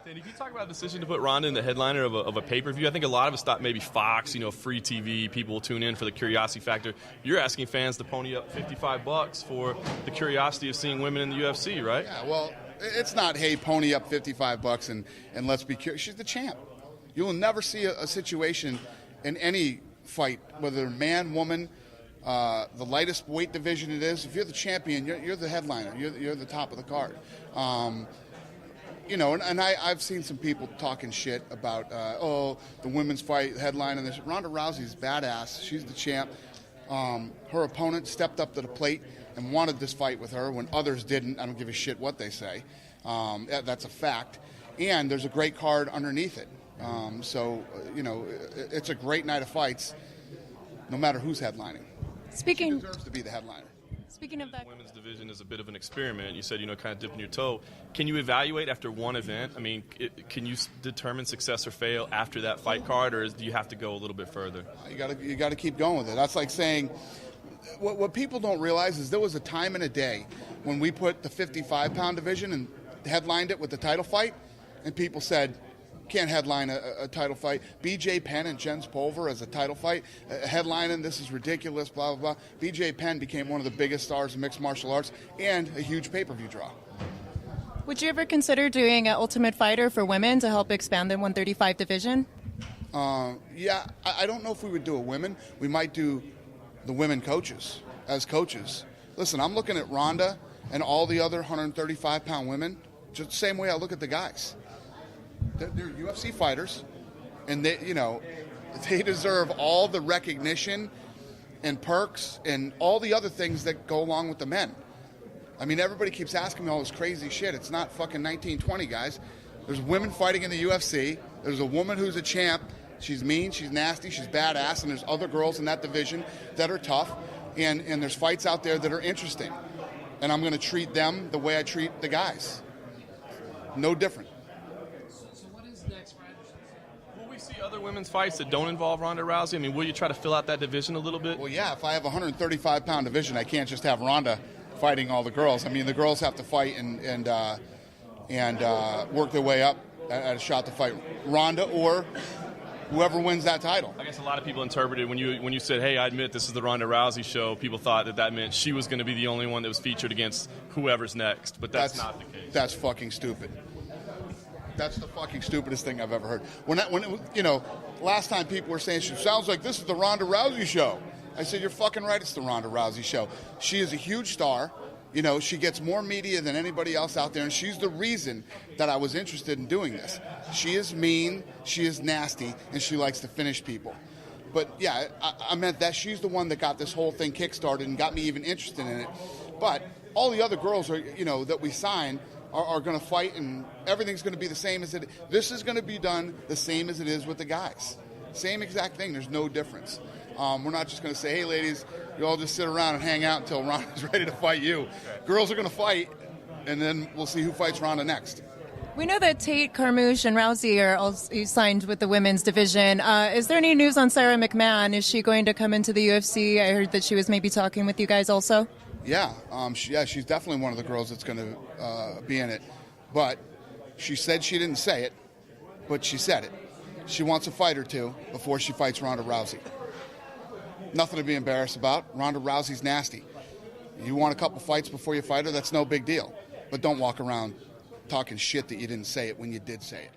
And if you talk about the decision to put Ronda in the headliner of a pay-per-view, I think a lot of us thought maybe Fox, free TV, people will tune in for the curiosity factor. You're asking fans to pony up $55 for the curiosity of seeing women in the UFC, right? Yeah, well, it's not, hey, pony up $55 and let's be curious. She's the champ. You will never see a situation in any fight, whether man, woman, the lightest weight division it is. If you're the champion, you're the headliner. You're the top of the card. And I've seen some people talking shit about, the women's fight headline and this. Ronda Rousey's badass. She's the champ. Her opponent stepped up to the plate and wanted this fight with her when others didn't. I don't give a shit what they say. That's a fact. And there's a great card underneath it. It's a great night of fights, no matter who's headlining. She deserves to be the headliner. Speaking of that, the women's division is a bit of an experiment. You said, kind of dipping your toe. Can you evaluate after one event? I mean, can you determine success or fail after that fight card, or do you have to go a little bit further? You got to keep going with it. That's like saying, what people don't realize is there was a time and a day when we put the 55-pound division and headlined it with the title fight, and people said, can't headline a title fight. BJ Penn and Jens Pulver as a title fight, headlining, this is ridiculous, blah, blah, blah. BJ Penn became one of the biggest stars in mixed martial arts and a huge pay-per-view draw. Would you ever consider doing an Ultimate Fighter for women to help expand the 135 division? Yeah, I don't know if we would do a women. We might do the women coaches as coaches. Listen, I'm looking at Ronda and all the other 135-pound women just the same way I look at the guys. They're UFC fighters, and they deserve all the recognition and perks and all the other things that go along with the men. I mean, everybody keeps asking me all this crazy shit. It's not fucking 1920, guys. There's women fighting in the UFC. There's a woman who's a champ. She's mean, she's nasty, she's badass, and there's other girls in that division that are tough, and there's fights out there that are interesting. And I'm going to treat them the way I treat the guys. No different. Will we see other women's fights that don't involve Ronda Rousey? I mean, will you try to fill out that division a little bit? Well, yeah, if I have a 135-pound division, I can't just have Ronda fighting all the girls. I mean, the girls have to fight and work their way up at a shot to fight Ronda or whoever wins that title. I guess a lot of people interpreted when you said, hey, I admit this is the Ronda Rousey show, people thought that meant she was going to be the only one that was featured against whoever's next, but that's not the case. That's fucking stupid. That's the fucking stupidest thing I've ever heard. Last time people were saying, it sounds like this is the Ronda Rousey show. I said, you're fucking right, it's the Ronda Rousey show. She is a huge star. She gets more media than anybody else out there, and she's the reason that I was interested in doing this. She is mean, she is nasty, and she likes to finish people. But, yeah, I meant that she's the one that got this whole thing kickstarted and got me even interested in it. But all the other girls are, that we signed are going to fight, and everything's going to be the same as it is. This is going to be done the same as it is with the guys. Same exact thing. There's no difference. We're not just going to say, hey, ladies, you all just sit around and hang out until Ronda's ready to fight you. Girls are going to fight, and then we'll see who fights Ronda next. We know that Tate, Carmouche, and Rousey are all signed with the women's division. Is there any news on Sarah McMahon? Is she going to come into the UFC? I heard that she was maybe talking with you guys also. Yeah, she's definitely one of the girls that's going to be in it. But she said she didn't say it, but she said it. She wants a fight or two before she fights Ronda Rousey. Nothing to be embarrassed about. Ronda Rousey's nasty. You want a couple fights before you fight her, that's no big deal. But don't walk around talking shit that you didn't say it when you did say it.